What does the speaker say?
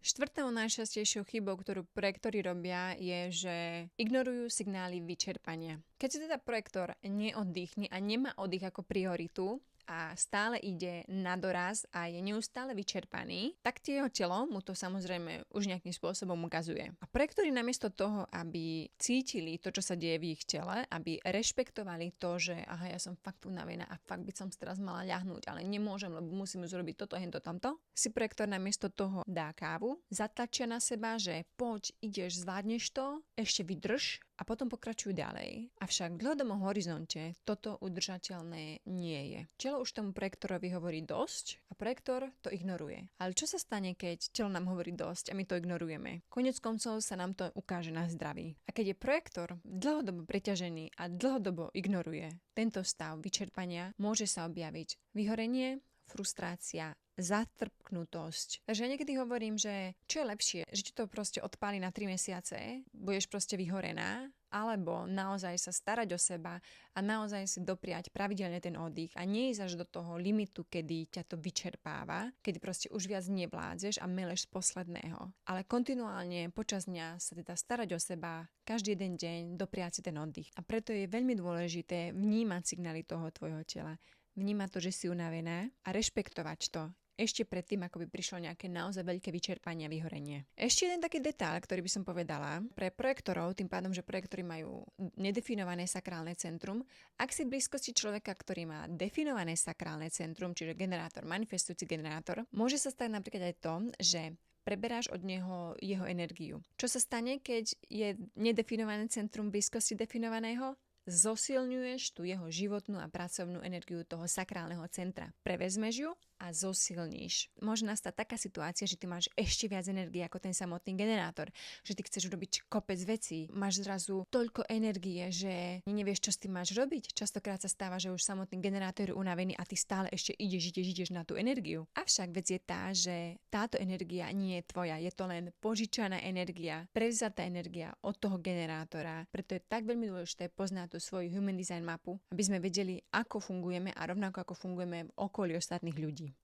Štvrtou najčastejšou chybou, ktorú projektori robia, je, že ignorujú signály vyčerpania. Keď si teda projektor neoddychne a nemá oddych ako prioritu a stále ide na doraz a je neustále vyčerpaný, tak jeho telo mu to samozrejme už nejakým spôsobom ukazuje. A projektori namiesto toho, aby cítili to, čo sa deje v ich tele, aby rešpektovali to, že aha, ja som fakt unavená a fakt by som teraz mala ľahnúť, ale nemôžem, lebo musím zrobiť toto, hento, tamto, si projektor namiesto toho dá kávu, zatlačia na seba, že poď, ideš, zvládneš to, ešte vydrž a potom pokračujú ďalej. Avšak v dlhodobom horizonte toto udržateľné nie je. Telo už tomu projektorovi hovorí dosť a projektor to ignoruje. Ale čo sa stane, keď telo nám hovorí dosť a my to ignorujeme? Koniec koncov sa nám to ukáže na zdraví. A keď je projektor dlhodobo preťažený a dlhodobo ignoruje tento stav vyčerpania, môže sa objaviť vyhorenie, frustrácia, zatrpknutosť. Takže ja niekedy hovorím, že čo je lepšie, že ti to proste odpáli na 3 mesiace, budeš proste vyhorená, alebo naozaj sa starať o seba a naozaj si dopriať pravidelne ten oddych a nie ísť až do toho limitu, kedy ťa to vyčerpáva, kedy proste už viac nevládzeš a meleš z posledného. Ale kontinuálne počas dňa sa teda starať o seba, každý jeden deň dopriať si ten oddych. A preto je veľmi dôležité vnímať signály toho tvojho tela. Vnímať to, že si unavená a rešpektovať to. Ešte predtým, ako by prišlo nejaké naozaj veľké vyčerpanie a vyhorenie. Ešte jeden taký detail, ktorý by som povedala, pre projektorov, tým pádom, že projektori majú nedefinované sakrálne centrum, ak si v blízkosti človeka, ktorý má definované sakrálne centrum, čiže generátor, manifestujúci generátor, môže sa stať napríklad aj to, že preberáš od neho jeho energiu. Čo sa stane, keď je nedefinované centrum v blízkosti definovaného? Zosilňuješ tú jeho životnú a pracovnú energiu toho sakrálneho centra. Prevezmeš ju a zosilníš. Môže nastať taká situácia, že ty máš ešte viac energie ako ten samotný generátor, že ty chceš robiť kopec vecí, máš zrazu toľko energie, že nevieš, čo s tým máš robiť. Častokrát sa stáva, že už samotný generátor je unavený a ty stále ešte ideš na tú energiu. Avšak vec je tá, že táto energia nie je tvoja, je to len požičaná energia, prevzatá energia od toho generátora. Preto je tak veľmi dôležité poznať tú svoju human design mapu, aby sme vedeli, ako fungujeme a rovnako ako fungujeme v okolí ostatných ľudí.